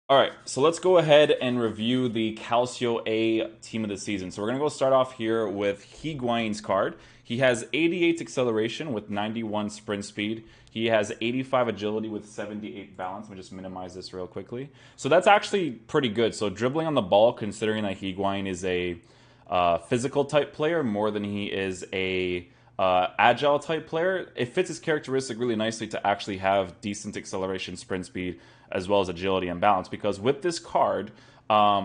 All right, so let's go ahead and review the Calcio A team of the season. So we're going to go start off here with Higuain's card. He has 88 acceleration with 91 sprint speed. He has 85 agility with 78 balance. Let me just minimize this real quickly. So that's actually pretty good. So dribbling on the ball, considering that Higuain is a physical type player more than he is a agile type player, it fits his characteristic really nicely to actually have decent acceleration, sprint speed, as well as agility and balance. Because with this card,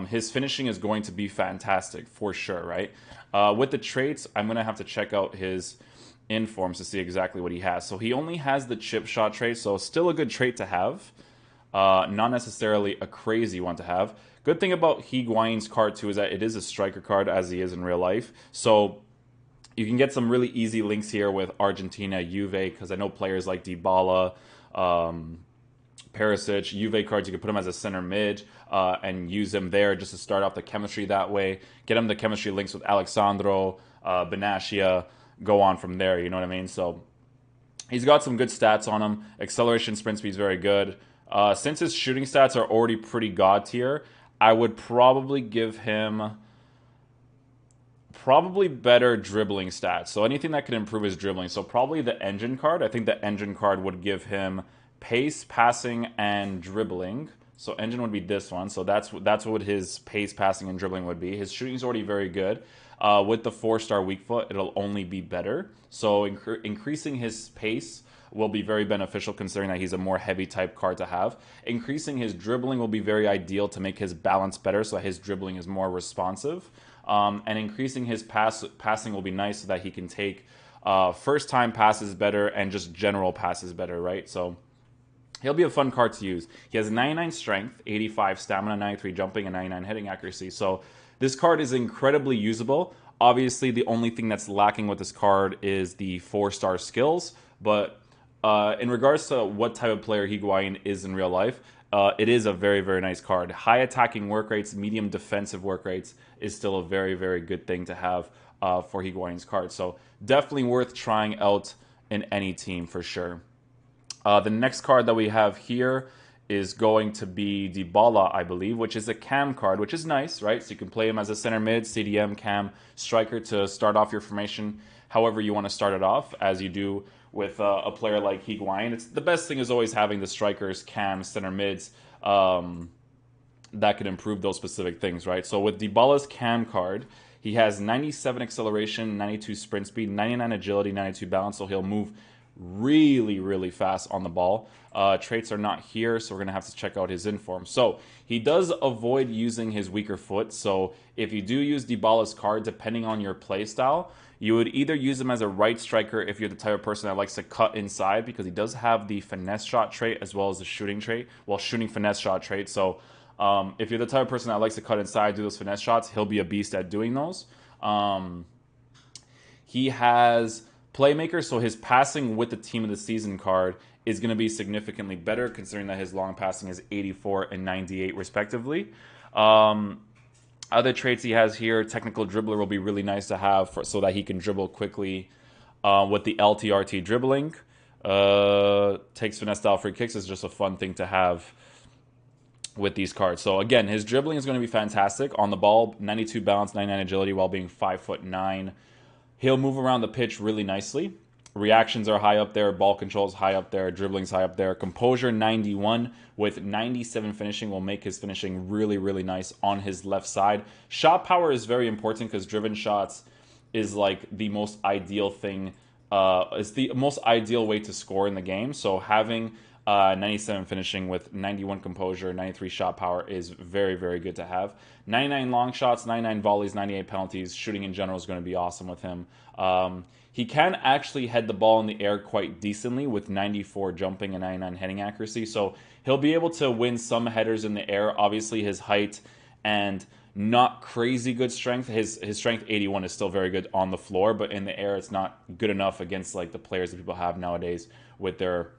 his finishing is going to be fantastic for sure, right? With the traits, I'm going to have to check out his informs to see exactly what he has. So he only has the chip shot trait, so still a good trait to have. Not necessarily a crazy one to have. Good thing about Higuain's card too is that it is a striker card as he is in real life. So you can get some really easy links here with Argentina, Juve, because I know players like Dibala, Perisic, Juve cards, you can put them as a center mid and use them there just to start off the chemistry that way. Get them the chemistry links with Alexandro, Benatia, go on from there, you know what I mean? So he's got some good stats on him. Acceleration, sprint speed is very good. Since his shooting stats are already pretty god tier, I would probably give him probably better dribbling stats. So anything that could improve his dribbling. So probably the engine card. I think the engine card would give him pace, passing, and dribbling. So engine would be this one. So that's what his pace, passing, and dribbling would be. His shooting is already very good. With the 4-star weak foot, it'll only be better. So increasing his pace will be very beneficial considering that he's a more heavy type card to have. Increasing his dribbling will be very ideal to make his balance better so that his dribbling is more responsive. And increasing his passing will be nice so that he can take first time passes better and just general passes better, right? So he'll be a fun card to use. He has 99 strength, 85 stamina, 93 jumping, and 99 hitting accuracy. So this card is incredibly usable. Obviously, the only thing that's lacking with this card is the 4-star skills. But in regards to what type of player Higuain is in real life, it is a very, very nice card. High attacking work rates, medium defensive work rates is still a very, very good thing to have for Higuain's card. So definitely worth trying out in any team for sure. The next card that we have here is going to be Dibala, I believe, which is a cam card, which is nice, right? So you can play him as a center mid, CDM, cam, striker to start off your formation however you want to start it off, as you do with a player like Higuain. It's the best thing is always having the strikers, cam, center mids that can improve those specific things, right? So with Dybala's cam card, he has 97 acceleration, 92 sprint speed, 99 agility, 92 balance, so he'll move really, really fast on the ball. Traits are not here, so we're going to have to check out his inform. So he does avoid using his weaker foot. So if you do use Dybala's card, depending on your play style, you would either use him as a right striker if you're the type of person that likes to cut inside, because he does have the finesse shot trait as well as the shooting trait, well, shooting finesse shot trait. So if you're the type of person that likes to cut inside, do those finesse shots, he'll be a beast at doing those. He has playmaker, so his passing with the team of the season card is going to be significantly better considering that his long passing is 84 and 98 respectively. Other traits he has here, technical dribbler will be really nice to have so that he can dribble quickly with the LTRT dribbling. Takes finesse style free kicks is just a fun thing to have with these cards. So again, his dribbling is going to be fantastic. On the ball, 92 balance, 99 agility while being 5'9". He'll move around the pitch really nicely. Reactions are high up there. Ball control is high up there. Dribbling's high up there. Composure 91 with 97 finishing will make his finishing really, really nice on his left side. Shot power is very important because driven shots is like the most ideal thing. It's the most ideal way to score in the game. So having 97 finishing with 91 composure, 93 shot power is very, very good to have. 99 long shots, 99 volleys, 98 penalties. Shooting in general is going to be awesome with him. He can actually head the ball in the air quite decently with 94 jumping and 99 heading accuracy. So he'll be able to win some headers in the air. Obviously, his height and not crazy good strength. His strength 81 is still very good on the floor, but in the air, it's not good enough against like the players that people have nowadays with their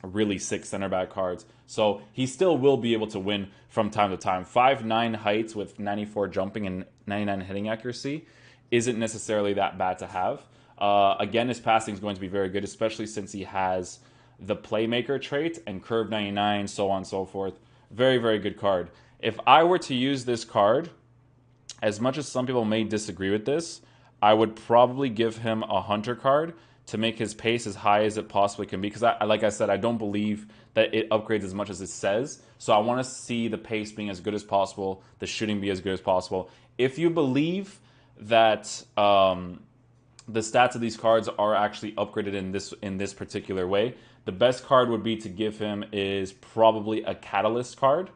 really sick center back cards. So he still will be able to win from time to time. 5'9" heights with 94 jumping and 99 hitting accuracy isn't necessarily that bad to have. Again, his passing is going to be very good, especially since he has the playmaker trait and curve 99, so on and so forth. Very, very good card. If I were to use this card, as much as some people may disagree with this, I would probably give him a Hunter card to make his pace as high as it possibly can be. Because, like I said, I don't believe that it upgrades as much as it says. So I want to see the pace being as good as possible, the shooting be as good as possible. If you believe that the stats of these cards are actually upgraded in this particular way, the best card would be to give him is probably a Catalyst card,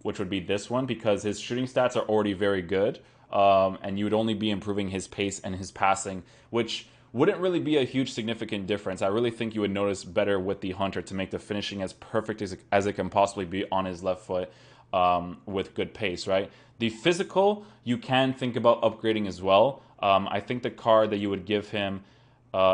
which would be this one, because his shooting stats are already very good, and you would only be improving his pace and his passing, which wouldn't really be a huge significant difference. I really think you would notice better with the Hunter to make the finishing as perfect as it can possibly be on his left foot with good pace, right? The physical, you can think about upgrading as well. I think the card that you would give him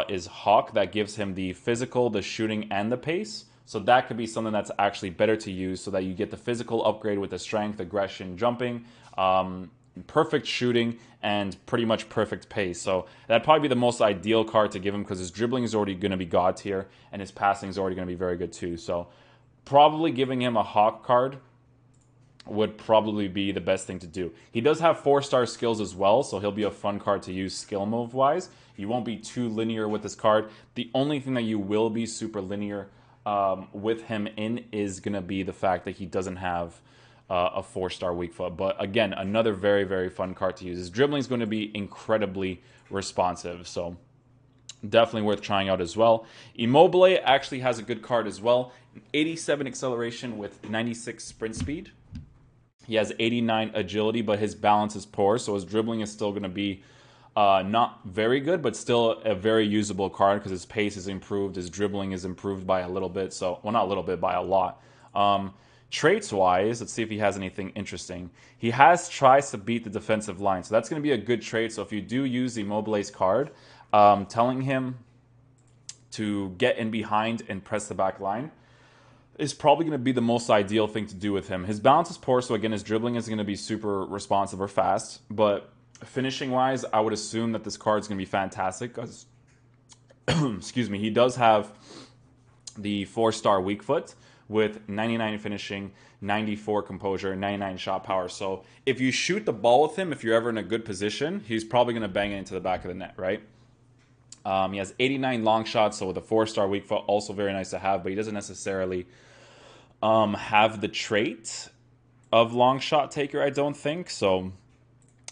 is Hawk. That gives him the physical, the shooting, and the pace. So that could be something that's actually better to use so that you get the physical upgrade with the strength, aggression, jumping, perfect shooting, and pretty much perfect pace. So that'd probably be the most ideal card to give him because his dribbling is already going to be god tier and his passing is already going to be very good too. So probably giving him a Hawk card would probably be the best thing to do. He does have 4-star skills as well, so he'll be a fun card to use skill move wise. You won't be too linear with this card. The only thing that you will be super linear with him in is going to be the fact that he doesn't have a 4-star weak foot. But again, another very, very fun card to use. His dribbling is going to be incredibly responsive, so definitely worth trying out as well. Immobile actually has a good card as well. 87 acceleration with 96 sprint speed. He has 89 agility, but his balance is poor, so his dribbling is still going to be not very good, but still a very usable card because his pace is improved, his dribbling is improved by a little bit, so, well, not a little bit, by a lot. Traits-wise, let's see if he has anything interesting. He tries to beat the defensive line, so that's going to be a good trait. So if you do use Immobile's card, telling him to get in behind and press the back line is probably going to be the most ideal thing to do with him. His balance is poor, so again, his dribbling is going to be super responsive or fast, but finishing-wise, I would assume that this card is going to be fantastic because, excuse me, he does have the 4-star weak foot with 99 finishing, 94 composure, 99 shot power. So if you shoot the ball with him, if you're ever in a good position, he's probably going to bang it into the back of the net, right? He has 89 long shots, so with a 4-star weak foot, also very nice to have, but he doesn't necessarily have the trait of long shot taker, I don't think. So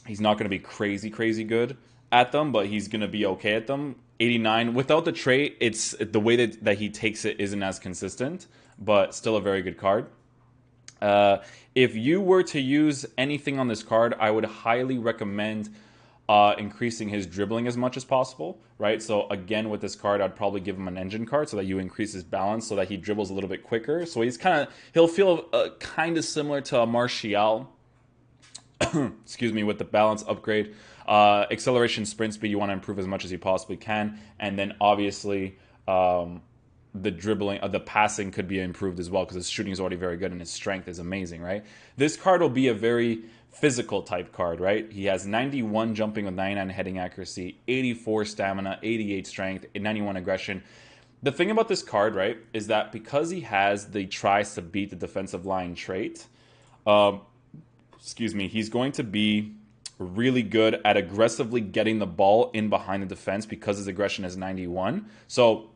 he's not going to be crazy, crazy good at them, but he's going to be okay at them. 89, without the trait, it's the way that he takes it isn't as consistent, but still a very good card. If you were to use anything on this card, I would highly recommend increasing his dribbling as much as possible, right? So again, with this card, I'd probably give him an engine card so that you increase his balance so that he dribbles a little bit quicker. So he'll feel kind of similar to a Martial, excuse me, with the balance upgrade. Acceleration, sprint speed, you want to improve as much as you possibly can. And then obviously the dribbling, the passing could be improved as well because his shooting is already very good and his strength is amazing, right? This card will be a very physical type card, right? He has 91 jumping with 99 heading accuracy, 84 stamina, 88 strength, 91 aggression. The thing about this card, right, is that because he has the tries to beat the defensive line trait, excuse me, he's going to be really good at aggressively getting the ball in behind the defense because his aggression is 91. So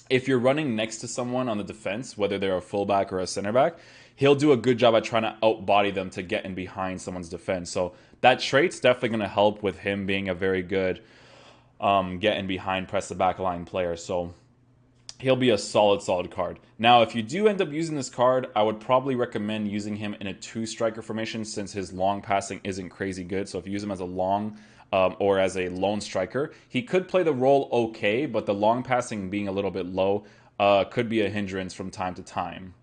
if you're running next to someone on the defense, whether they're a fullback or a center back, he'll do a good job at trying to outbody them to get in behind someone's defense. So that trait's definitely going to help with him being a very good get in behind, press the back line player. So he'll be a solid card. Now, if you do end up using this card, I would probably recommend using him in a 2-striker formation since his long passing isn't crazy good. So if you use him as a long or as a lone striker, he could play the role okay, but the long passing being a little bit low could be a hindrance from time to time.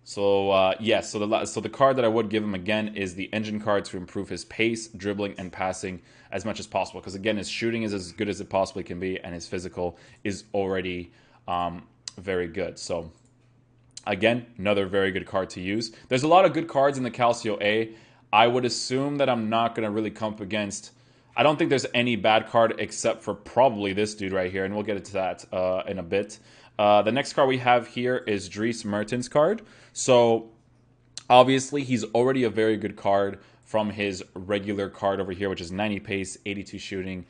So yes, so the card that I would give him again is the engine card to improve his pace, dribbling, and passing as much as possible. Because again, his shooting is as good as it possibly can be, and his physical is already very good. So again, another very good card to use. There's a lot of good cards in the Calcio A. I would assume that I'm not going to really come up against... I don't think there's any bad card except for probably this dude right here, and we'll get into that in a bit. The next card we have here is Driss Martin's card. So obviously, he's already a very good card from his regular card over here, which is 90 pace, 82 shooting,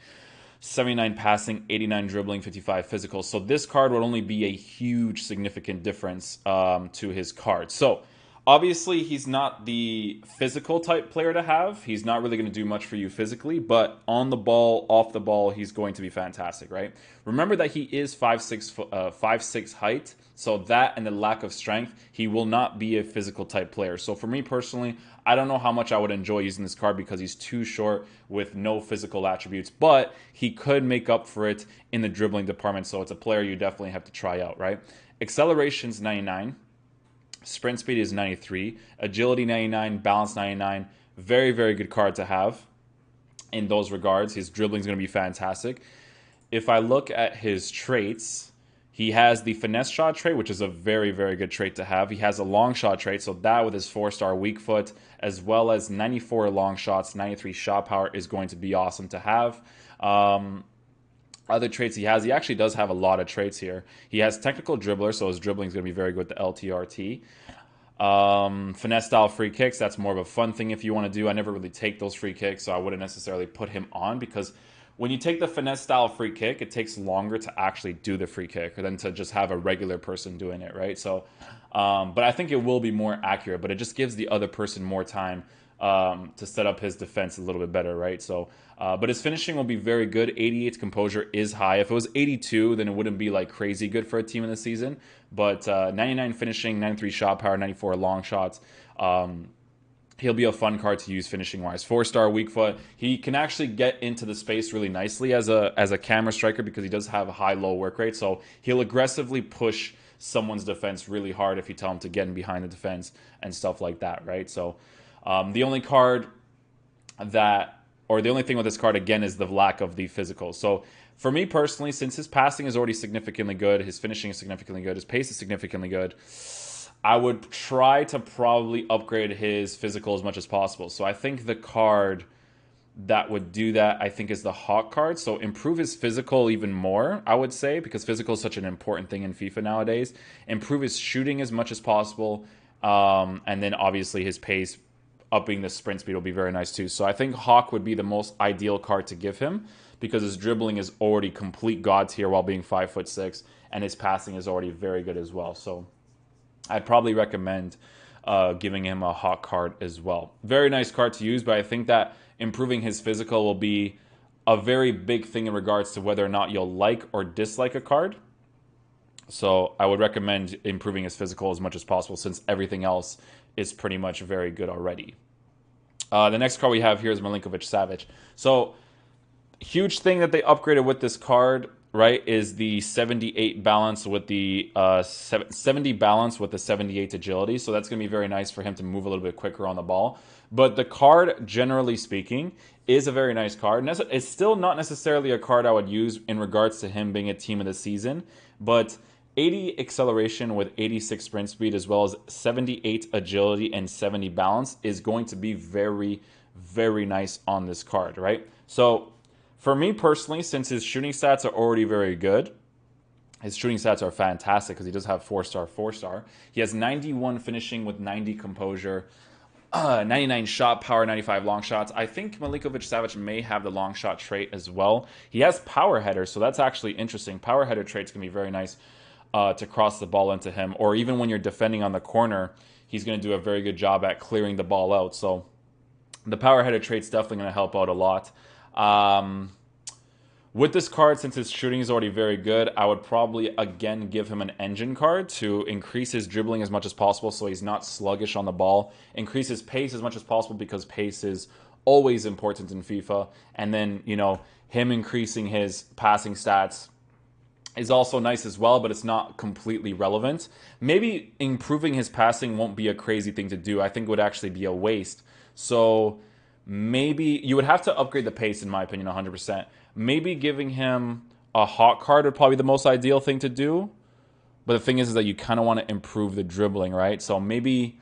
79 passing, 89 dribbling, 55 physical. So this card would only be a huge, significant difference to his card. So obviously, he's not the physical type player to have. He's not really going to do much for you physically, but on the ball, off the ball, he's going to be fantastic, right? Remember that he is 5'6" height, so that and the lack of strength, he will not be a physical type player. So for me personally, I don't know how much I would enjoy using this card because he's too short with no physical attributes, but he could make up for it in the dribbling department, so it's a player you definitely have to try out, right? Acceleration's 99. Sprint speed is 93, agility 99, balance 99. Very, very good card to have in those regards. His dribbling is going to be fantastic. If I look at his traits, he has the finesse shot trait, which is a very, very good trait to have. He has a long shot trait, so that with his 4-star weak foot, as well as 94 long shots, 93 shot power is going to be awesome to have. Other traits he has, he actually does have a lot of traits here. He has technical dribbler, so his dribbling is going to be very good with the LTRT. Finesse style free kicks, that's more of a fun thing if you want to do. I never really take those free kicks, so I wouldn't necessarily put him on because when you take the finesse style free kick, it takes longer to actually do the free kick than to just have a regular person doing it, right? So, but I think it will be more accurate, but it just gives the other person more time to set up his defense a little bit better, right? So, but his finishing will be very good. 88 composure is high. If it was 82, then it wouldn't be like crazy good for a team in the season. But 99 finishing, 93 shot power, 94 long shots. He'll be a fun card to use finishing wise. 4-star weak foot. He can actually get into the space really nicely as a camera striker because he does have a high low work rate. So he'll aggressively push someone's defense really hard if you tell him to get in behind the defense and stuff like that, right? So the only thing with this card, again, is the lack of the physical. So for me personally, since his passing is already significantly good, his finishing is significantly good, his pace is significantly good, I would try to probably upgrade his physical as much as possible. So I think the card that would do that, I think, is the Hawk card. So improve his physical even more, I would say, because physical is such an important thing in FIFA nowadays. Improve his shooting as much as possible, and then obviously his pace, upping the sprint speed will be very nice too. So I think Hawk would be the most ideal card to give him because his dribbling is already complete god tier while being 5'6", and his passing is already very good as well. So I'd probably recommend giving him a Hawk card as well. Very nice card to use, but I think that improving his physical will be a very big thing in regards to whether or not you'll like or dislike a card. So I would recommend improving his physical as much as possible since everything else is pretty much very good already. The next card we have here is Malenko. So huge thing that they upgraded with this card, right, is the 78 balance with the 70 balance with the 78 agility. So that's going to be very nice for him to move a little bit quicker on the ball. But the card, generally speaking, is a very nice card. It's still not necessarily a card I would use in regards to him being a team of the season, but 80 acceleration with 86 sprint speed as well as 78 agility and 70 balance is going to be very, very nice on this card, right? So for me personally, since his shooting stats are already very good, his shooting stats are fantastic because he does have 4-star. He has 91 finishing with 90 composure, 99 shot power, 95 long shots. I think Malenko may have the long shot trait as well. He has power header, so that's actually interesting. Power header traits can be very nice to cross the ball into him, or even when you're defending on the corner, he's going to do a very good job at clearing the ball out. So the power header trait's definitely going to help out a lot. With this card, since his shooting is already very good, I would probably, again, give him an engine card to increase his dribbling as much as possible so he's not sluggish on the ball. Increase his pace as much as possible because pace is always important in FIFA. And then, him increasing his passing stats is also nice as well, but it's not completely relevant. Maybe improving his passing won't be a crazy thing to do. I think it would actually be a waste. So maybe you would have to upgrade the pace, in my opinion, 100%. Maybe giving him a Hawk card would probably be the most ideal thing to do. But the thing is that you kind of want to improve the dribbling, right? So maybe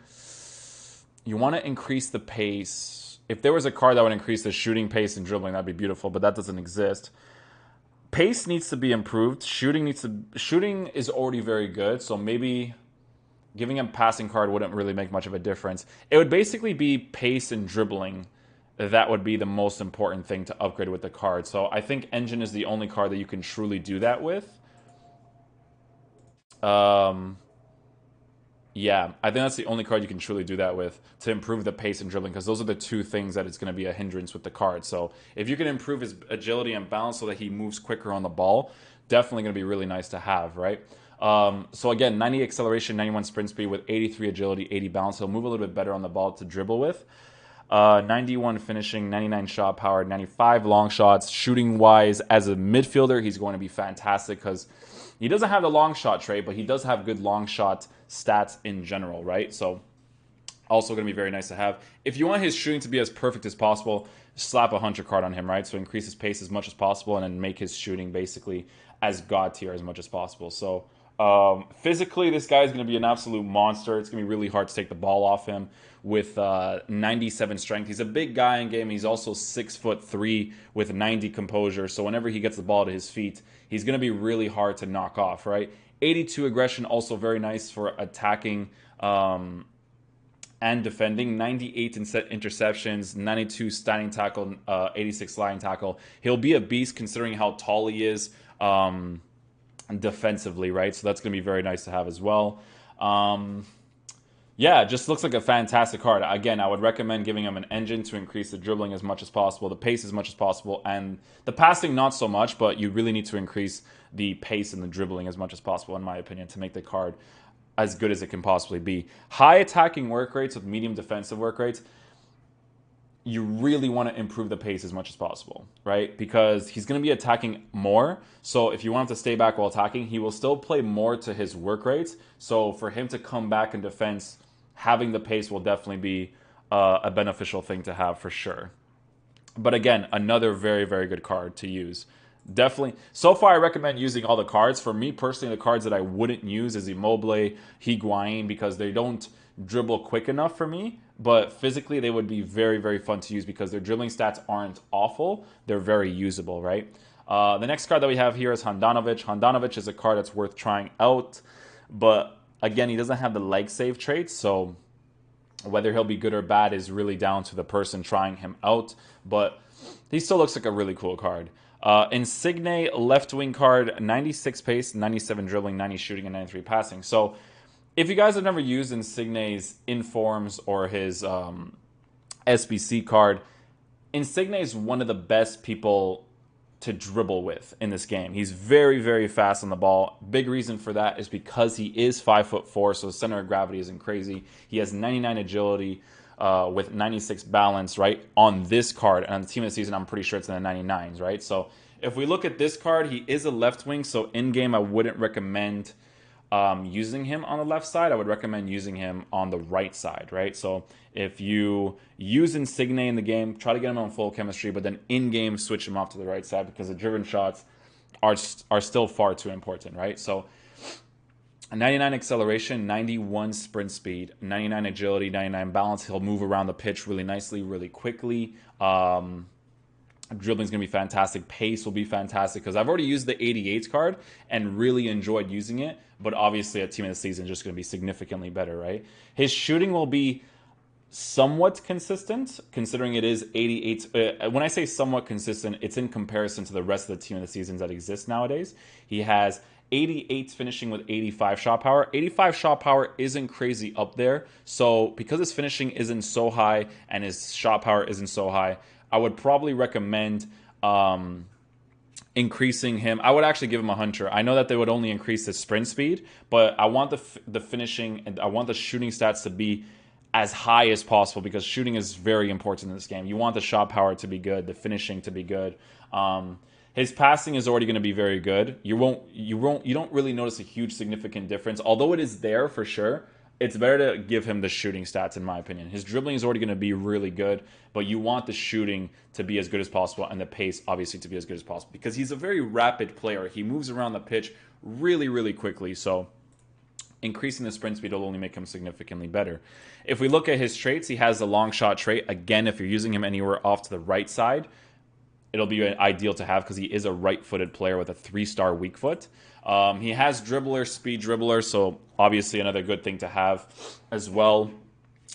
you want to increase the pace. If there was a card that would increase the shooting pace and dribbling, that'd be beautiful, but that doesn't exist. Pace needs to be improved. Shooting is already very good, so maybe giving him passing card wouldn't really make much of a difference. It would basically be pace and dribbling. That would be the most important thing to upgrade with the card. So I think Engine is the only card that you can truly do that with. Yeah, I think that's the only card you can truly do that with to improve the pace and dribbling, because those are the two things that it's going to be a hindrance with the card. So if you can improve his agility and balance so that he moves quicker on the ball, definitely going to be really nice to have, right? So again, 90 acceleration, 91 sprint speed with 83 agility, 80 balance. He'll move a little bit better on the ball to dribble with. 91 finishing, 99 shot power, 95 long shots. Shooting wise, as a midfielder, he's going to be fantastic because he doesn't have the long shot trait, but he does have good long shot stats in general, right? So also going to be very nice to have. If you want his shooting to be as perfect as possible, slap a hunter card on him, right? So increase his pace as much as possible and then make his shooting basically as god tier as much as possible. So physically, this guy is going to be an absolute monster. It's going to be really hard to take the ball off him with 97 strength. He's a big guy in game. He's also 6'3" with 90 composure. So whenever he gets the ball to his feet, he's going to be really hard to knock off, right? 82 aggression, also very nice for attacking and defending. 98 interceptions, 92 standing tackle, 86 sliding tackle. He'll be a beast considering how tall he is defensively, right? So that's going to be very nice to have as well. Yeah, just looks like a fantastic card. Again, I would recommend giving him an engine to increase the dribbling as much as possible, the pace as much as possible, and the passing not so much, but you really need to increase the pace and the dribbling as much as possible, in my opinion, to make the card as good as it can possibly be. High attacking work rates with medium defensive work rates, you really want to improve the pace as much as possible, right? Because he's going to be attacking more. So if you want him to stay back while attacking, he will still play more to his work rates. So for him to come back in defense, having the pace will definitely be a beneficial thing to have for sure. But again, another very, very good card to use. Definitely. So far, I recommend using all the cards. For me personally, the cards that I wouldn't use is Emolia, Higuain, because they don't dribble quick enough for me. But physically, they would be very, very fun to use because their dribbling stats aren't awful. They're very usable, right? The next card that we have here is Hondana. Hondana is a card that's worth trying out. But again, he doesn't have the leg save traits. So whether he'll be good or bad is really down to the person trying him out. But he still looks like a really cool card. Insigne left wing card, 96 pace, 97 dribbling, 90 shooting, and 93 passing. So if you guys have never used Insigne's Informs or his SBC card, Insigne is one of the best people to dribble with in this game. He's very, very fast on the ball. Big reason for that is because he is 5'4", so the center of gravity isn't crazy. He has 99 agility with 96 balance, right, on this card. And on the team of the season, I'm pretty sure it's in the 99s, right? So if we look at this card, he is a left wing, so in-game I wouldn't recommend using him on the left side. I would recommend using him on the right side, right? So if you use Insigne in the game, try to get him on full chemistry, but then in-game switch him off to the right side because the driven shots are still far too important, right? So 99 acceleration, 91 sprint speed, 99 agility, 99 balance. He'll move around the pitch really nicely, really quickly. Dribbling is going to be fantastic. Pace will be fantastic because I've already used the 88s card and really enjoyed using it. But obviously, at Team of the Season, just going to be significantly better, right? His shooting will be somewhat consistent, considering it is 88. When I say somewhat consistent, it's in comparison to the rest of the Team of the Seasons that exist nowadays. He has 88 finishing with 85 shot power. 85 shot power isn't crazy up there. So because his finishing isn't so high and his shot power isn't so high, I would probably recommend increasing him. I would actually give him a hunter. I know that they would only increase his sprint speed, but I want the finishing and I want the shooting stats to be as high as possible because shooting is very important in this game. You want the shot power to be good, the finishing to be good. His passing is already going to be very good. You don't really notice a huge significant difference, although it is there for sure. It's better to give him the shooting stats, in my opinion. His dribbling is already going to be really good, but you want the shooting to be as good as possible and the pace, obviously, to be as good as possible because he's a very rapid player. He moves around the pitch really, really quickly, so increasing the sprint speed will only make him significantly better. If we look at his traits, he has the long shot trait. Again, if you're using him anywhere off to the right side, it'll be ideal to have because he is a right-footed player with a 3-star weak foot. He has dribbler, speed dribbler, so obviously another good thing to have as well.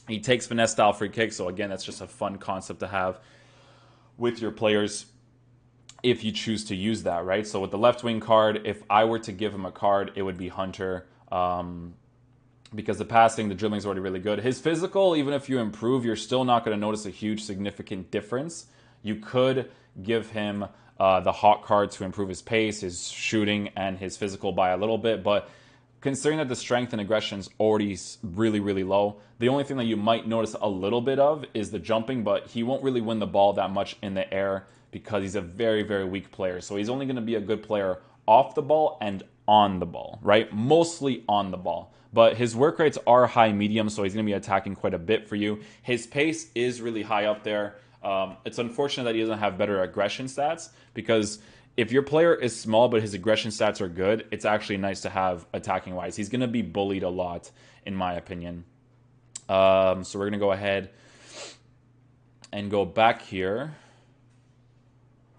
He takes finesse style free kicks, so again, that's just a fun concept to have with your players if you choose to use that, right? So with the left wing card, if I were to give him a card, it would be Hunter. Because the passing, the dribbling is already really good. His physical, even if you improve, you're still not going to notice a huge significant difference. You could give him the hot card to improve his pace, his shooting, and his physical by a little bit. But considering that the strength and aggression is already really, really low, the only thing that you might notice a little bit of is the jumping, but he won't really win the ball that much in the air because he's a very, very weak player. So he's only going to be a good player off the ball and on the ball, right? Mostly on the ball. But his work rates are high medium, so he's going to be attacking quite a bit for you. His pace is really high up there. It's unfortunate that he doesn't have better aggression stats, because if your player is small but his aggression stats are good, it's actually nice to have attacking-wise. He's going to be bullied a lot, in my opinion. So we're going to go ahead and go back here.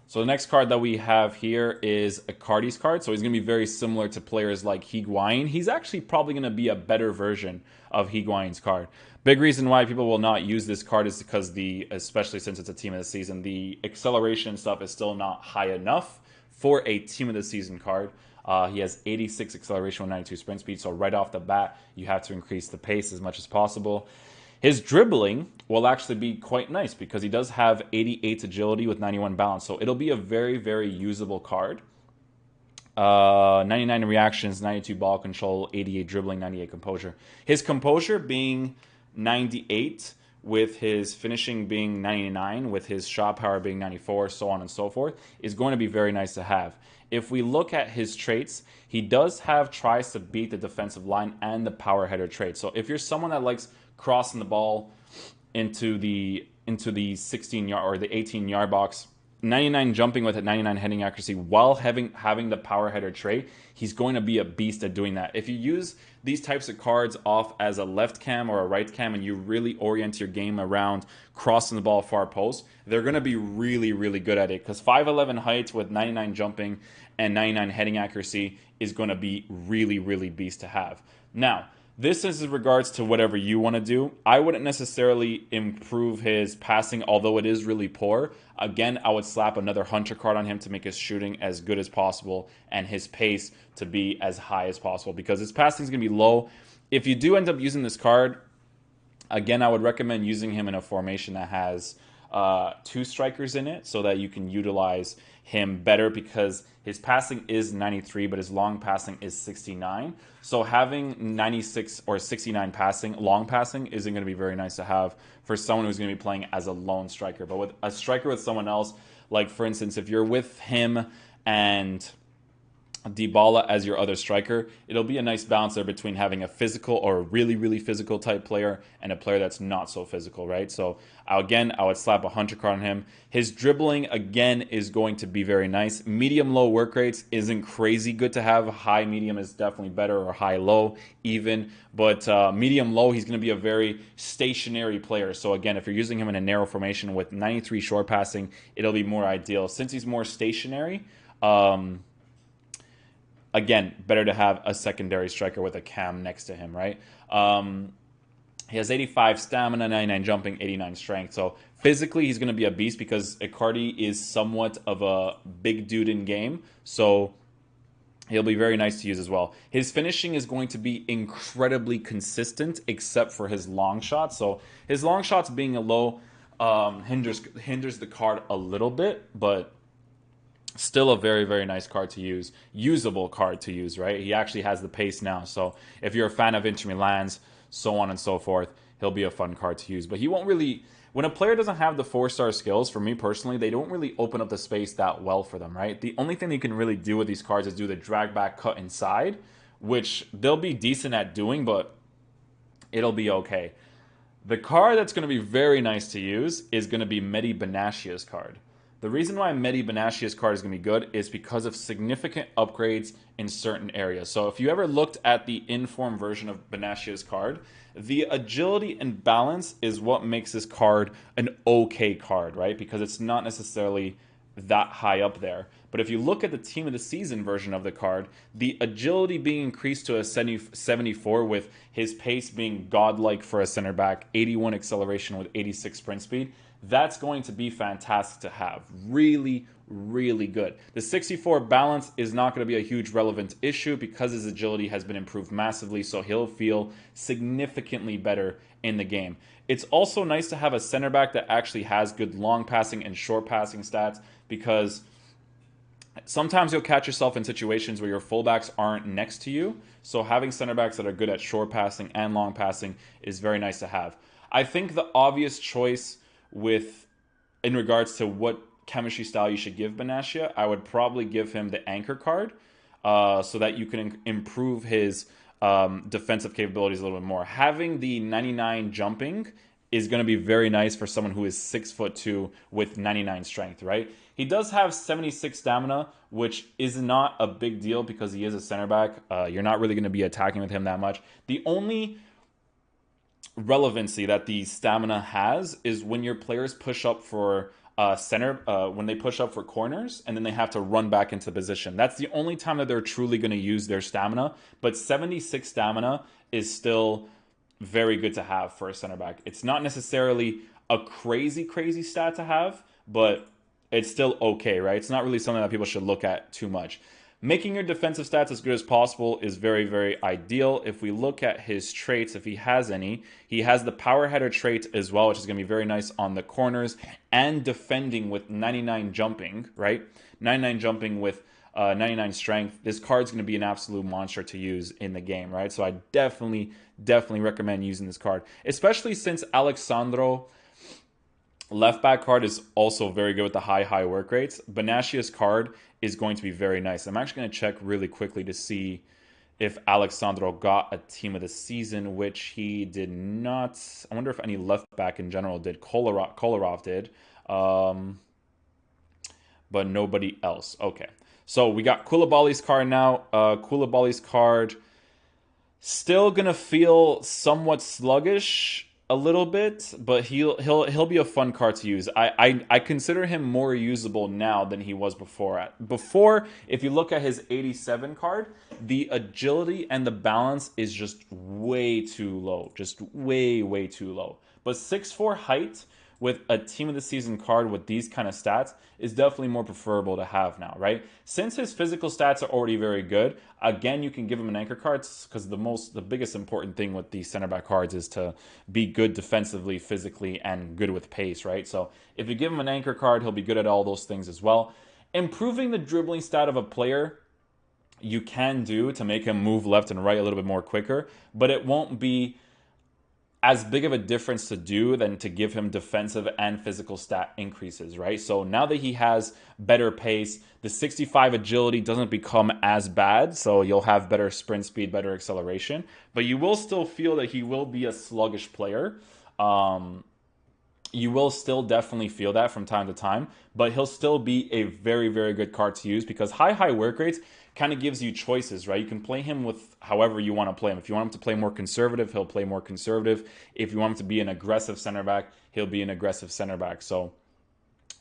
So the next card that we have here is a Cardi's card. So he's going to be very similar to players like Higuain. He's actually probably going to be a better version of Higuain's card. Big reason why people will not use this card is because especially since it's a team of the season, the acceleration stuff is still not high enough for a team of the season card. He has 86 acceleration with 92 sprint speed. So right off the bat, you have to increase the pace as much as possible. His dribbling will actually be quite nice because he does have 88 agility with 91 balance. So it'll be a very, very usable card. 99 reactions, 92 ball control, 88 dribbling, 98 composure. His composure being 98, with his finishing being 99, with his shot power being 94, so on and so forth, is going to be very nice to have. If we look at his traits, he does have tries to beat the defensive line and the power header trait. So if you're someone that likes crossing the ball into the 16-yard or the 18-yard box, 99 jumping with a 99 heading accuracy while having the power header trait, he's going to be a beast at doing that. If you use these types of cards off as a left cam or a right cam and you really orient your game around crossing the ball far post, they're going to be really, really good at it, because 5'11 height with 99 jumping and 99 heading accuracy is going to be really, really beast to have. Now, this is in regards to whatever you want to do. I wouldn't necessarily improve his passing, although it is really poor. Again, I would slap another Hunter card on him to make his shooting as good as possible and his pace to be as high as possible, because his passing is going to be low. If you do end up using this card, again, I would recommend using him in a formation that has 2 strikers in it so that you can utilize him better, because his passing is 93, but his long passing is 69. So having 96 or 69 passing, long passing, isn't going to be very nice to have for someone who's going to be playing as a lone striker. But with a striker with someone else, like for instance, if you're with him and Dibala as your other striker, it'll be a nice balance there between having a physical or a really, really physical type player and a player that's not so physical, right? So again, I would slap a Hunter card on him. His dribbling, again, is going to be very nice. Medium-low work rates isn't crazy good to have. High-medium is definitely better, or high-low even. But medium-low, he's going to be a very stationary player. So again, if you're using him in a narrow formation with 93 short passing, it'll be more ideal. Since he's more stationary, again, better to have a secondary striker with a cam next to him, right? He has 85 stamina, 99 jumping, 89 strength. So physically, he's going to be a beast because Icardi is somewhat of a big dude in game. So he'll be very nice to use as well. His finishing is going to be incredibly consistent, except for his long shots. So his long shots being a low hinders the card a little bit, but still a very, very nice card to use. Usable card to use, right? He actually has the pace now. So if you're a fan of Inter Milan's, so on and so forth, he'll be a fun card to use. But he won't really... When a player doesn't have the 4-star skills, for me personally, they don't really open up the space that well for them, right? The only thing they can really do with these cards is do the drag back cut inside, which they'll be decent at doing, but it'll be okay. The card that's going to be very nice to use is going to be Mehdi Benachia's card. The reason why Mehdi Benachia's card is going to be good is because of significant upgrades in certain areas. So if you ever looked at the inform version of Benachia's card, the agility and balance is what makes this card an okay card, right? Because it's not necessarily that high up there. But if you look at the team of the season version of the card, the agility being increased to a 74 with his pace being godlike for a center back, 81 acceleration with 86 sprint speed, that's going to be fantastic to have. Really, really good. The 64 balance is not going to be a huge relevant issue because his agility has been improved massively, so he'll feel significantly better in the game. It's also nice to have a center back that actually has good long passing and short passing stats, because sometimes you'll catch yourself in situations where your fullbacks aren't next to you. So having center backs that are good at short passing and long passing is very nice to have. I think the obvious choice in regards to what chemistry style you should give Benatia, I would probably give him the anchor card, so that you can improve his defensive capabilities a little bit more. Having the 99 jumping is going to be very nice for someone who is 6'2" with 99 strength, right? He does have 76 stamina, which is not a big deal because he is a center back. You're not really going to be attacking with him that much. The only relevancy that the stamina has is when your players push up for when they push up for corners and then they have to run back into position. That's the only time that they're truly going to use their stamina. But 76 stamina is still very good to have for a center back. It's not necessarily a crazy stat to have, but it's still okay, right? It's not really something that people should look at too much. Making your defensive stats as good as possible is very, very ideal. If we look at his traits, if he has any, he has the power header trait as well, which is going to be very nice on the corners, and defending with 99 jumping, right? 99 jumping with 99 strength. This card's going to be an absolute monster to use in the game, right? So I definitely recommend using this card, especially since Alexandro left back card is also very good with the high work rates. Benatia's card is going to be very nice. I'm actually going to check really quickly to see if Alexandro got a team of the season, which he did not. I wonder if any left back in general did. Kolarov did, but nobody else. Okay, so we got Koulibaly's card now. Koulibaly's card still gonna feel somewhat sluggish a little bit, but he'll be a fun card to use. I consider him more usable now than he was before. Before, if you look at his 87 card, the agility and the balance is just way too low. Just way too low. But 6'4" height with a team of the season card with these kind of stats is definitely more preferable to have now, right? Since his physical stats are already very good, again, you can give him an anchor card because the biggest important thing with these center back cards is to be good defensively, physically, and good with pace, right? So if you give him an anchor card, he'll be good at all those things as well. Improving the dribbling stat of a player, you can do to make him move left and right a little bit more quicker, but it won't be as big of a difference to do than to give him defensive and physical stat increases, right? So now that he has better pace, the 65 agility doesn't become as bad, so you'll have better sprint speed, better acceleration, but you will still feel that he will be a sluggish player. You will still definitely feel that from time to time, but he'll still be a very good card to use because high work rates kind of gives you choices, right? You can play him with however you want to play him. If you want him to play more conservative, he'll play more conservative. If you want him to be an aggressive center back, he'll be an aggressive center back. So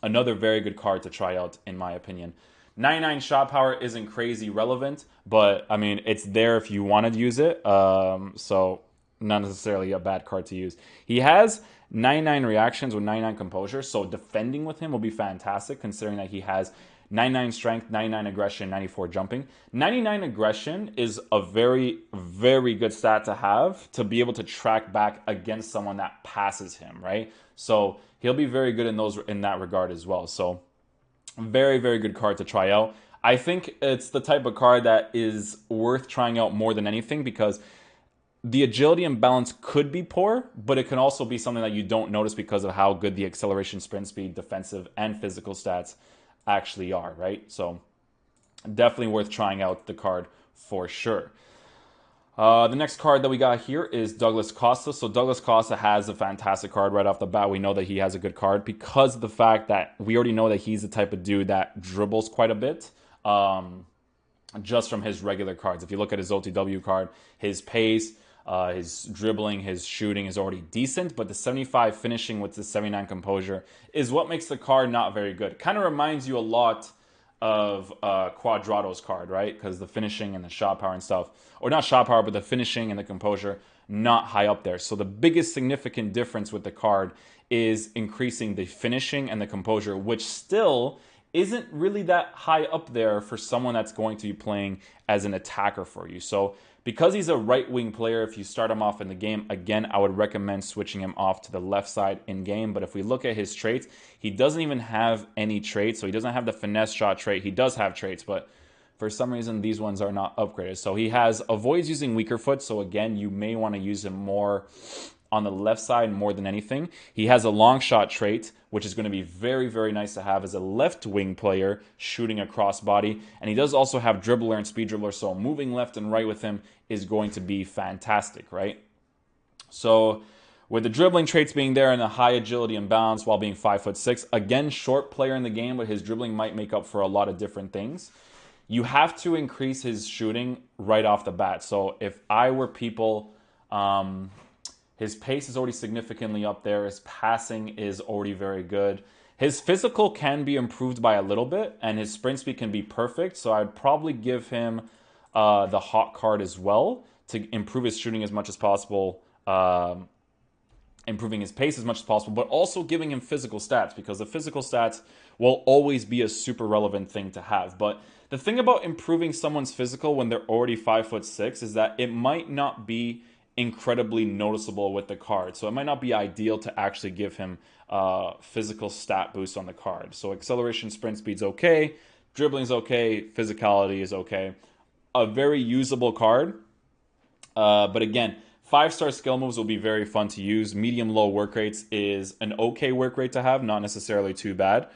another very good card to try out, in my opinion. 99 shot power isn't crazy relevant, but I mean, it's there if you want to use it. So not necessarily a bad card to use. He has 99 reactions with 99 composure, so defending with him will be fantastic considering that he has 99 strength, 99 aggression, 94 jumping. 99 aggression is a very good stat to have to be able to track back against someone that passes him, right? So he'll be very good in that regard as well. So very good card to try out. I think it's the type of card that is worth trying out more than anything because the agility and balance could be poor, but it can also be something that you don't notice because of how good the acceleration, sprint speed, defensive, and physical stats actually are, right? So definitely worth trying out the card for sure. The next card that we got here is Douglas Costa. So Douglas Costa has a fantastic card right off the bat. We know that he has a good card because of the fact that we already know that he's the type of dude that dribbles quite a bit. Just from his regular cards. If you look at his OTW card, his pace, His dribbling, his shooting is already decent, but the 75 finishing with the 79 composure is what makes the card not very good. Kind of reminds you a lot of Quadrado's card, right? Because the finishing and the shot power and stuff, or not shot power, but the finishing and the composure, not high up there. So the biggest significant difference with the card is increasing the finishing and the composure, which still isn't really that high up there for someone that's going to be playing as an attacker for you. So because he's a right-wing player, if you start him off in the game, again, I would recommend switching him off to the left side in-game. But if we look at his traits, he doesn't even have any traits. So he doesn't have the finesse shot trait. He does have traits, but for some reason, these ones are not upgraded. So he avoids using weaker foot. So again, you may want to use him more on the left side more than anything. He has a long shot trait, which is going to be very, very nice to have as a left wing player shooting across body. And he does also have dribbler and speed dribbler, so moving left and right with him is going to be fantastic, right? So with the dribbling traits being there and the high agility and balance while being 5'6", again, short player in the game, but his dribbling might make up for a lot of different things. You have to increase his shooting right off the bat. So if I were people, his pace is already significantly up there. His passing is already very good. His physical can be improved by a little bit, and his sprint speed can be perfect. So I'd probably give him the hot card as well to improve his shooting as much as possible, improving his pace as much as possible, but also giving him physical stats, because the physical stats will always be a super relevant thing to have. But the thing about improving someone's physical when they're already 5'6" is that it might not be incredibly noticeable with the card. So it might not be ideal to actually give him physical stat boost on the card. So acceleration, sprint speed's okay, dribbling's okay, physicality is okay. A very usable card. But again, 5-star skill moves will be very fun to use. Medium-low work rates is an okay work rate to have, not necessarily too bad.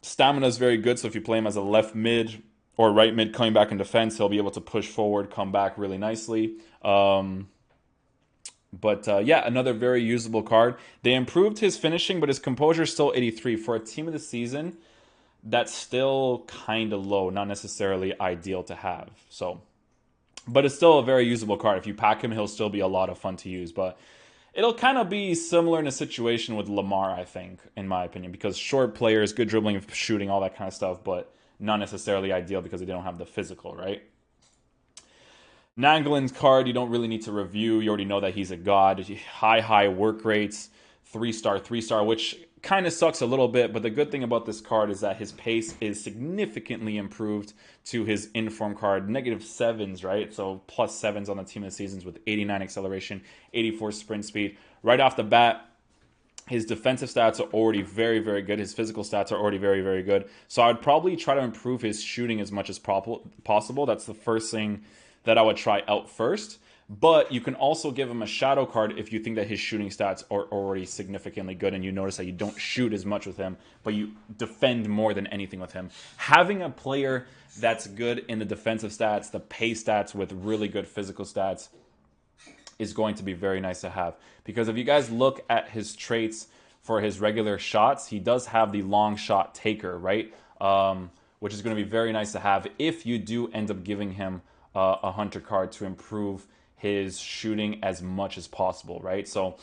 Stamina is very good, so if you play him as a left mid or right mid coming back in defense, he'll be able to push forward, come back really nicely. Yeah, another very usable card. They improved his finishing, but his composure is still 83. For a team of the season, that's still kind of low, not necessarily ideal to have. So, but it's still a very usable card. If you pack him, he'll still be a lot of fun to use. But it'll kind of be similar in a situation with Lamar, I think, in my opinion, because short players, good dribbling, shooting, all that kind of stuff, but not necessarily ideal because they don't have the physical, right? Nangolan's card, you don't really need to review. You already know that he's a god. High work rates, 3-star, which kind of sucks a little bit, but the good thing about this card is that his pace is significantly improved to his inform card, -7s, right? So +7s on the team of the seasons with 89 acceleration, 84 sprint speed. Right off the bat, his defensive stats are already very, very good. His physical stats are already very, very good. So I would probably try to improve his shooting as much as possible. That's the first thing that I would try out first. But you can also give him a shadow card if you think that his shooting stats are already significantly good and you notice that you don't shoot as much with him, but you defend more than anything with him. Having a player that's good in the defensive stats, the pace stats with really good physical stats is going to be very nice to have. Because if you guys look at his traits for his regular shots, he does have the long shot taker, right? Which is going to be very nice to have if you do end up giving him a hunter card to improve his shooting as much as possible, right? So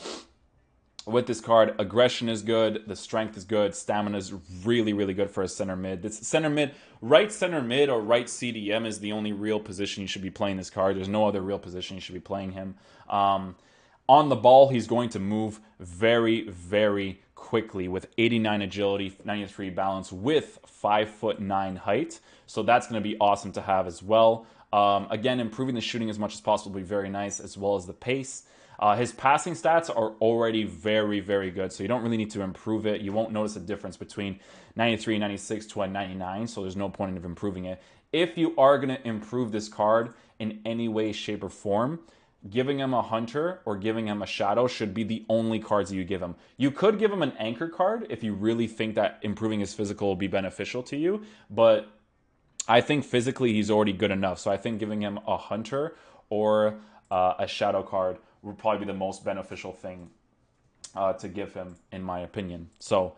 with this card, aggression is good, the strength is good, stamina is really, really good for a center mid. This center mid, right center mid or right CDM is the only real position you should be playing this card. There's no other real position you should be playing him. On the ball, he's going to move very, very quickly with 89 agility, 93 balance with 5'9" height. So that's going to be awesome to have as well. Again, improving the shooting as much as possible will be very nice, as well as the pace. His passing stats are already very, very good, so you don't really need to improve it. You won't notice a difference between 93, 96 to a 99, so there's no point in improving it. If you are going to improve this card in any way, shape, or form, giving him a hunter or giving him a shadow should be the only cards that you give him. You could give him an anchor card if you really think that improving his physical will be beneficial to you, but I think physically he's already good enough. So I think giving him a hunter or a shadow card would probably be the most beneficial thing to give him, in my opinion. So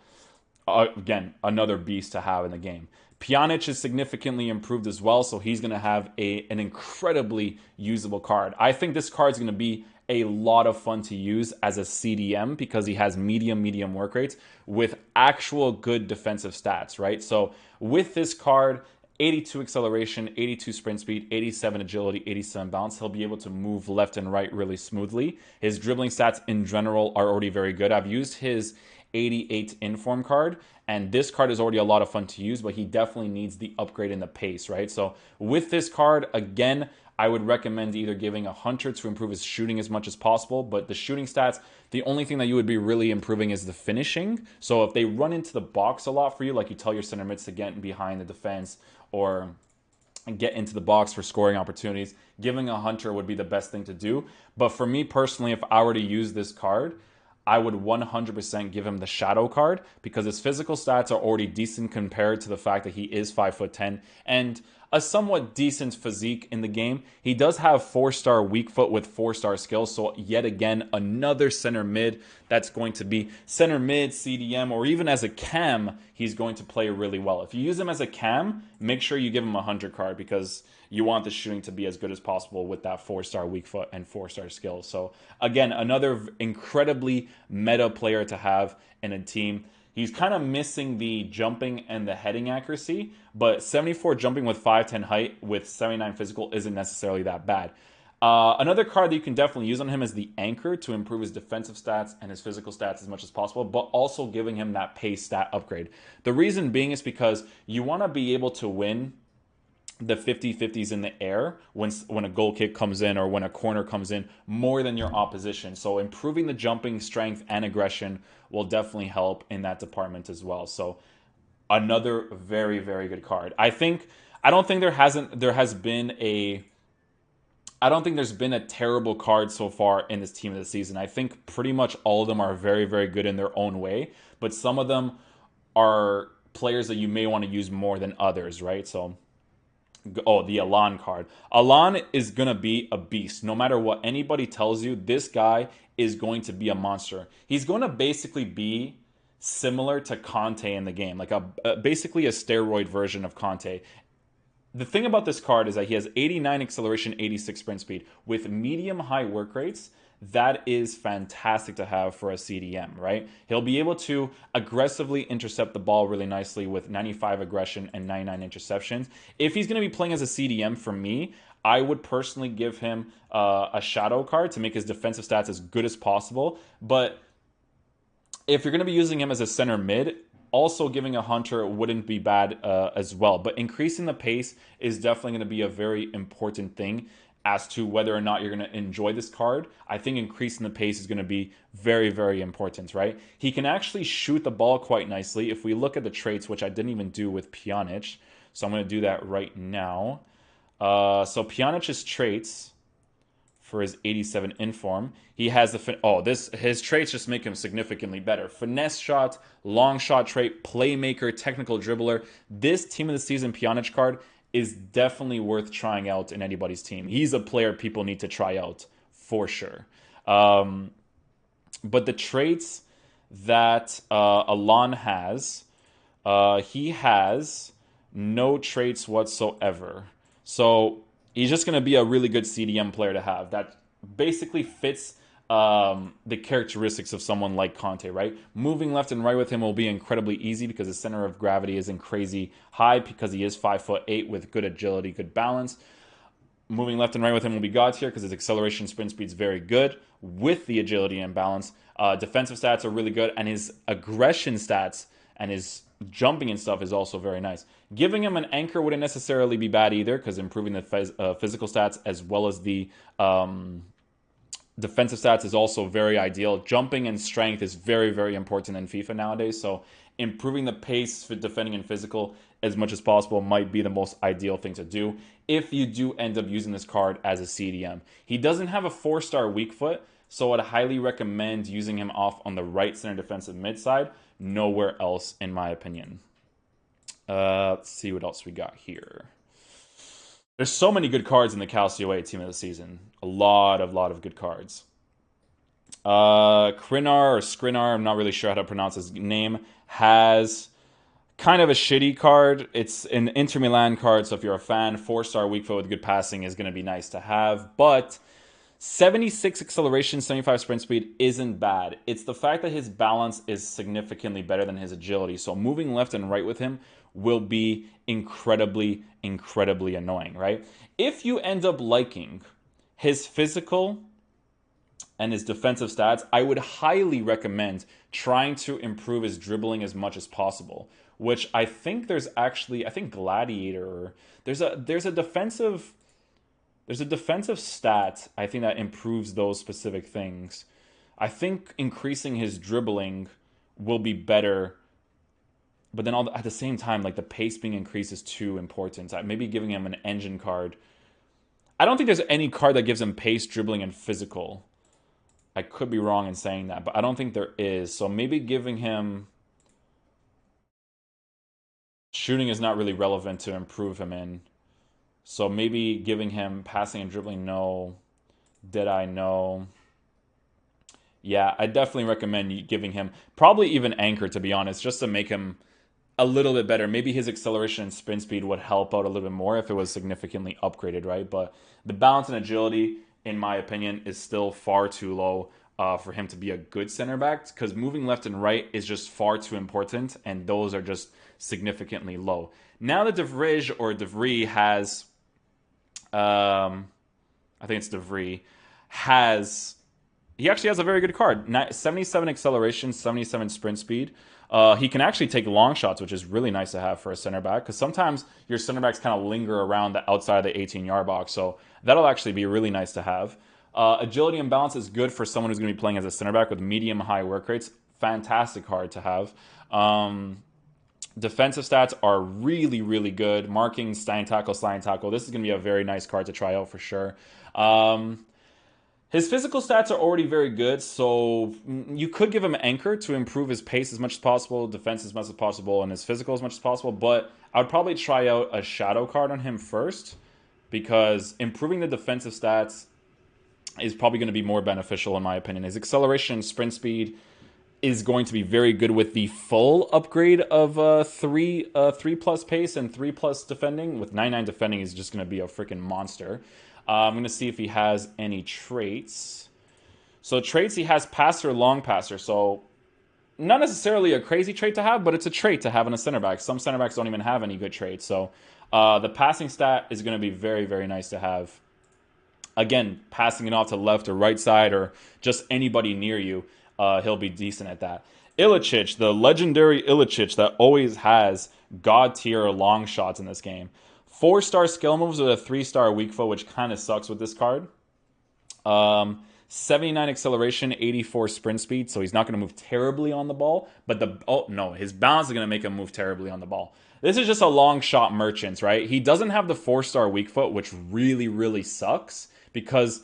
again, another beast to have in the game. Pjanic is significantly improved as well, so he's going to have an incredibly usable card. I think this card is going to be a lot of fun to use as a CDM because he has medium work rates with actual good defensive stats, right? So with this card, 82 acceleration, 82 sprint speed, 87 agility, 87 balance. He'll be able to move left and right really smoothly. His dribbling stats in general are already very good. I've used his 88 inform card, and this card is already a lot of fun to use, but he definitely needs the upgrade in the pace, right? So with this card, again, I would recommend either giving a Hunter to improve his shooting as much as possible, but the shooting stats, the only thing that you would be really improving is the finishing. So if they run into the box a lot for you, like you tell your center mids to get behind the defense or get into the box for scoring opportunities, giving a Hunter would be the best thing to do. But for me personally, if I were to use this card, I would 100% give him the Shadow card because his physical stats are already decent compared to the fact that he is 5'10" and a somewhat decent physique in the game. He does have 4-star weak foot with 4-star skills, so yet again, another center mid that's going to be center mid, CDM, or even as a cam, he's going to play really well. If you use him as a cam, make sure you give him a 100 card because you want the shooting to be as good as possible with that 4-star weak foot and 4-star skills. So again, another incredibly meta player to have in a team. He's kind of missing the jumping and the heading accuracy, but 74 jumping with 5'10 height with 79 physical isn't necessarily that bad. Another card that you can definitely use on him is the Anchor to improve his defensive stats and his physical stats as much as possible, but also giving him that pace stat upgrade. The reason being is because you want to be able to win the 50-50s in the air when a goal kick comes in or when a corner comes in more than your opposition. So improving the jumping, strength, and aggression will definitely help in that department as well. So another very, very good card. I don't think there's been a terrible card so far in this team of the season. I think pretty much all of them are very, very good in their own way, but some of them are players that you may want to use more than others, right? So the Alan card. Alan is going to be a beast. No matter what anybody tells you, this guy is going to be a monster. He's going to basically be similar to Conte in the game, like basically a steroid version of Conte. The thing about this card is that he has 89 acceleration, 86 sprint speed with medium-high work rates. That is fantastic to have for a CDM, right? He'll be able to aggressively intercept the ball really nicely with 95 aggression and 99 interceptions. If he's going to be playing as a CDM, for me, I would personally give him a Shadow card to make his defensive stats as good as possible. But if you're going to be using him as a center mid, also giving a Hunter wouldn't be bad as well. But increasing the pace is definitely going to be a very important thing as to whether or not you're going to enjoy this card. I think increasing the pace is going to be very, very important, right? He can actually shoot the ball quite nicely. If we look at the traits, which I didn't even do with Pjanic, so I'm going to do that right now. So Pjanic's traits for his 87 inform, he has his traits just make him significantly better. Finesse shot, long shot trait, playmaker, technical dribbler. This team of the season Pjanic card is definitely worth trying out in anybody's team. He's a player people need to try out for sure. But the traits that Alon has, he has no traits whatsoever. So he's just going to be a really good CDM player to have that basically fits the characteristics of someone like Conte, right? Moving left and right with him will be incredibly easy because his center of gravity isn't crazy high because he is 5'8" with good agility, good balance. Moving left and right with him will be God tier because his acceleration sprint speed is very good with the agility and balance. Defensive stats are really good, and his aggression stats and his jumping and stuff is also very nice. Giving him an Anchor wouldn't necessarily be bad either because improving the physical stats as well as the defensive stats is also very ideal. Jumping and strength is very, very important in FIFA nowadays. So improving the pace for defending and physical as much as possible might be the most ideal thing to do if you do end up using this card as a CDM. He doesn't have a 4-star weak foot, so I'd highly recommend using him off on the right center defensive mid side. Nowhere else, in my opinion. Let's see what else we got here. There's so many good cards in the Calcio A team of the season. A lot of good cards. Krinar or Skrinar, I'm not really sure how to pronounce his name, has kind of a shitty card. It's an Inter Milan card, so if you're a fan, 4-star weak foot with good passing is going to be nice to have. But 76 acceleration, 75 sprint speed isn't bad. It's the fact that his balance is significantly better than his agility. So moving left and right with him will be incredibly, incredibly annoying, right? If you end up liking his physical and his defensive stats, I would highly recommend trying to improve his dribbling as much as possible. Which I think there's actually, I think Gladiator, there's a defensive stat, I think, that improves those specific things. I think increasing his dribbling will be better, but then at the same time, like the pace being increased is too important. Maybe giving him an engine card. I don't think there's any card that gives him pace, dribbling, and physical. I could be wrong in saying that, but I don't think there is. So maybe giving him shooting is not really relevant to improve him in. So maybe giving him passing and dribbling, no. Did I know? Yeah, I definitely recommend giving him probably even anchor, to be honest, just to make him a little bit better. Maybe his acceleration and sprint speed would help out a little bit more if it was significantly upgraded, right? But the balance and agility, in my opinion, is still far too low for him to be a good center back, because moving left and right is just far too important, and those are just significantly low. Now that DeVries has, I think it's DeVries, he actually has a very good card. 77 acceleration, 77 sprint speed. He can actually take long shots, which is really nice to have for a center back, because sometimes your center backs kind of linger around the outside of the 18-yard box, so that'll actually be really nice to have. Agility and balance is good for someone who's going to be playing as a center back with medium-high work rates. Fantastic card to have. Defensive stats are really, really good. Marking, sliding tackle. This is going to be a very nice card to try out for sure. His physical stats are already very good, so you could give him anchor to improve his pace as much as possible, defense as much as possible, and his physical as much as possible, but I would probably try out a shadow card on him first, because improving the defensive stats is probably going to be more beneficial in my opinion. His acceleration and sprint speed is going to be very good with the full upgrade of 3 plus pace and 3 plus defending. With 99 defending, he's just going to be a freaking monster. I'm going to see if he has any traits. So traits, he has passer, long passer. So not necessarily a crazy trait to have, but it's a trait to have in a center back. Some center backs don't even have any good traits. So the passing stat is going to be very, very nice to have. Again, passing it off to left or right side or just anybody near you, he'll be decent at that. Ilicic, the legendary Ilicic that always has god tier long shots in this game. 4-star skill moves with a 3-star weak foot, which kind of sucks with this card. 79 acceleration, 84 sprint speed, so he's not going to move terribly on the ball. But his balance is going to make him move terribly on the ball. This is just a long shot merchant, right? He doesn't have the 4-star weak foot, which really, really sucks, because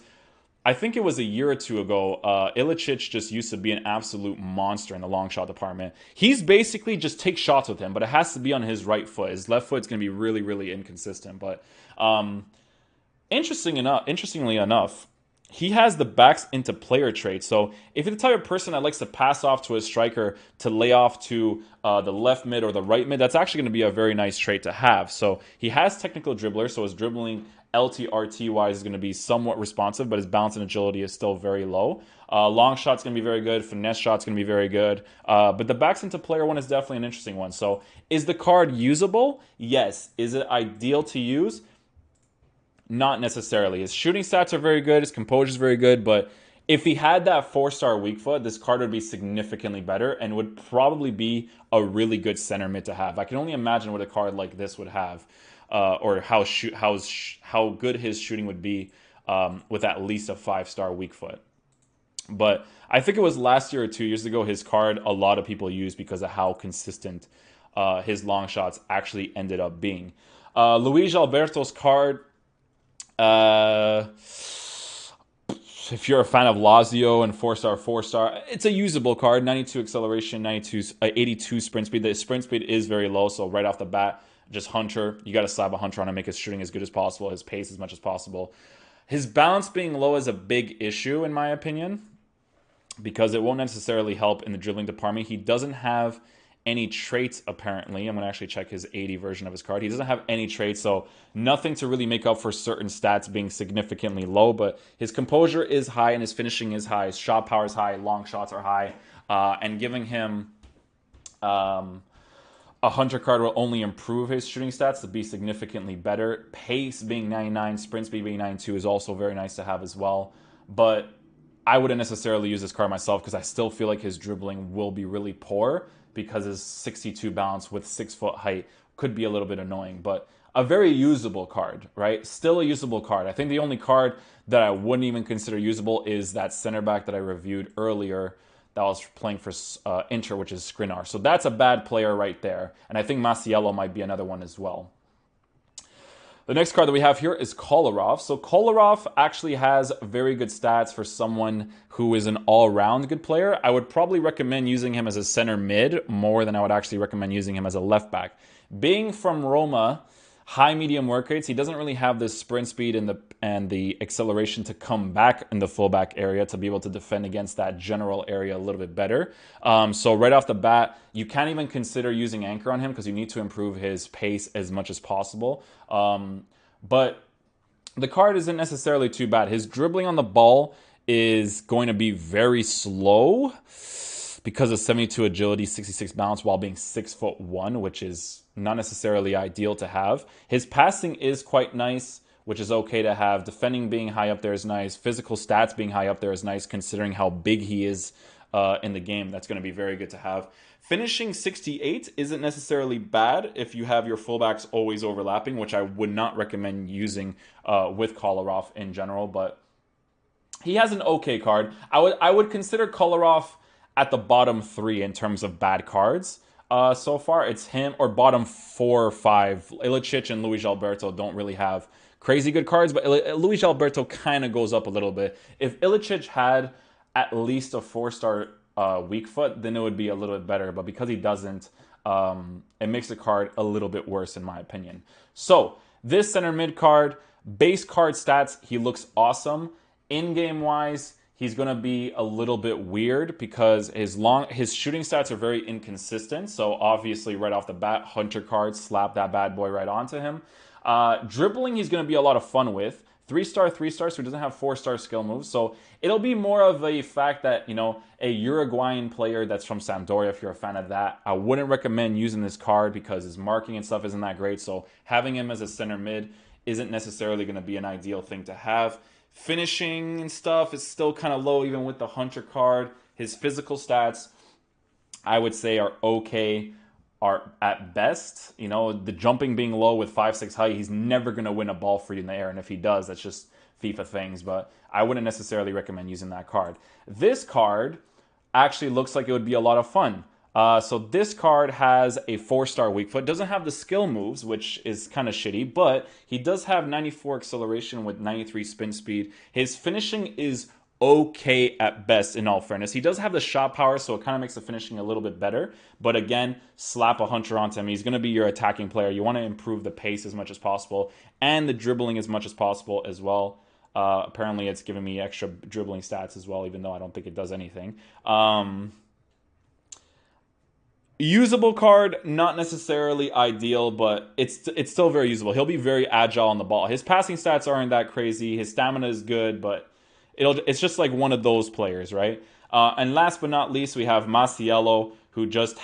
I think it was a year or two ago, Ilicic just used to be an absolute monster in the long shot department. He's basically just take shots with him, but it has to be on his right foot. His left foot's going to be really, really inconsistent. But interestingly enough, he has the backs into player trait. So if you're the type of person that likes to pass off to a striker to lay off to the left mid or the right mid, that's actually going to be a very nice trait to have. So he has technical dribbler, so his dribbling LTRT wise is going to be somewhat responsive, but his balance and agility is still very low. Long shot's going to be very good. Finesse shot's going to be very good. But the backs into player one is definitely an interesting one. So is the card usable? Yes. Is it ideal to use? Not necessarily. His shooting stats are very good. His composure is very good. But if he had that 4-star weak foot, this card would be significantly better and would probably be a really good center mid to have. I can only imagine what a card like this would have. Or how good his shooting would be with at least a 5-star weak foot. But I think it was last year or 2 years ago, his card a lot of people used because of how consistent his long shots actually ended up being. Luis Alberto's card, if you're a fan of Lazio and 4-star, it's a usable card. 92 acceleration, 82 sprint speed. The sprint speed is very low, so right off the bat, just Hunter. You got to slap a Hunter on and make his shooting as good as possible, his pace as much as possible. His balance being low is a big issue, in my opinion, because it won't necessarily help in the dribbling department. He doesn't have any traits, apparently. I'm going to actually check his 80 version of his card. He doesn't have any traits, so nothing to really make up for certain stats being significantly low, but his composure is high and his finishing is high. His shot power is high, long shots are high, and giving him a Hunter card will only improve his shooting stats to be significantly better. Pace being 99, sprint speed being 92 is also very nice to have as well, but I wouldn't necessarily use this card myself because I still feel like his dribbling will be really poor because his 62 balance with 6-foot height could be a little bit annoying, but a very usable card, right? Still a usable card. I think the only card that I wouldn't even consider usable is that center back that I reviewed earlier that was playing for Inter, which is Skriniar. So that's a bad player right there, and I think Masiello might be another one as well. The next card that we have here is Kolarov. So Kolarov actually has very good stats for someone who is an all-round good player. I would probably recommend using him as a center mid more than I would actually recommend using him as a left back. Being from Roma, high medium work rates, he doesn't really have the sprint speed and the acceleration to come back in the fullback area to be able to defend against that general area a little bit better. So right off the bat, you can't even consider using anchor on him because you need to improve his pace as much as possible. But the card isn't necessarily too bad. His dribbling on the ball is going to be very slow because of 72 agility, 66 balance while being 6'1", which is not necessarily ideal to have. His passing is quite nice, which is okay to have. Defending being high up there is nice. Physical stats being high up there is nice considering how big he is in the game. That's going to be very good to have. Finishing 68 isn't necessarily bad if you have your fullbacks always overlapping, which I would not recommend using with Kolarov in general, but he has an okay card. I would consider Kolarov at the bottom 3 in terms of bad cards. So far, it's him, or bottom 4 or 5. Ilicic and Luis Alberto don't really have crazy good cards, but Luis Alberto kind of goes up a little bit. If Ilicic had at least a 4-star weak foot, then it would be a little bit better, but because he doesn't, it makes the card a little bit worse in my opinion. So, this center mid card, base card stats, he looks awesome. In-game wise, he's going to be a little bit weird because his shooting stats are very inconsistent. So obviously right off the bat, Hunter cards slap that bad boy right onto him. Dribbling, he's going to be a lot of fun with. 3-star, so he doesn't have 4-star skill moves. So it'll be more of a fact that, you know, a Uruguayan player that's from Sampdoria, if you're a fan of that, I wouldn't recommend using this card because his marking and stuff isn't that great. So having him as a center mid isn't necessarily going to be an ideal thing to have. Finishing and stuff is still kind of low even with the Hunter card. His physical stats, I would say, are okay, are at best. You know, the jumping being low with 5'6" height, he's never going to win a ball for you in the air. And if he does, that's just FIFA things. But I wouldn't necessarily recommend using that card. This card actually looks like it would be a lot of fun. So this card has a 4-star weak foot. Doesn't have the skill moves, which is kind of shitty, but he does have 94 acceleration with 93 spin speed. His finishing is okay at best, in all fairness. He does have the shot power, so it kind of makes the finishing a little bit better. But again, slap a Hunter onto him. He's going to be your attacking player. You want to improve the pace as much as possible and the dribbling as much as possible as well. Apparently, it's giving me extra dribbling stats as well, even though I don't think it does anything. Usable card, not necessarily ideal, but it's still very usable. He'll be very agile on the ball. His passing stats aren't that crazy. His stamina is good, but it's just like one of those players, right? And last but not least, we have Masiello, who just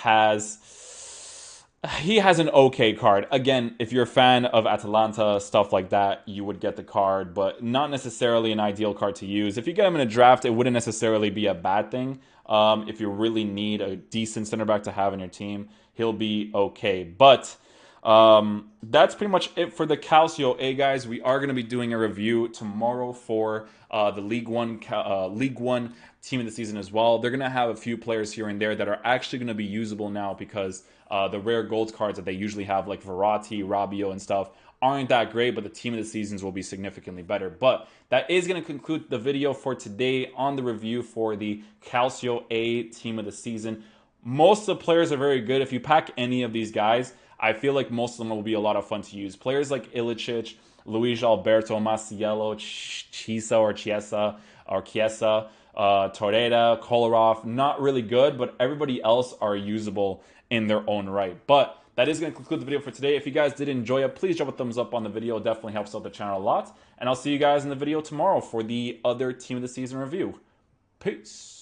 he has an okay card. Again, if you're a fan of Atalanta, stuff like that, you would get the card, but not necessarily an ideal card to use. If you get him in a draft, it wouldn't necessarily be a bad thing. If you really need a decent center back to have in your team, he'll be okay. But that's pretty much it for the Calcio A, guys. We are going to be doing a review tomorrow for the League One team of the season as well. They're going to have a few players here and there that are actually going to be usable now because the rare gold cards that they usually have, like Verratti, Rabiot, and stuff, aren't that great, but the team of the seasons will be significantly better. But that is going to conclude the video for today on the review for the Calcio A team of the season. Most of the players are very good. If you pack any of these guys, I feel like most of them will be a lot of fun to use. Players like Ilicic, Luis Alberto, Masiello, Chiesa, Torreira, Kolarov, not really good, but everybody else are usable in their own right. But that is going to conclude the video for today. If you guys did enjoy it, please drop a thumbs up on the video. It definitely helps out the channel a lot. And I'll see you guys in the video tomorrow for the other Team of the Season review. Peace.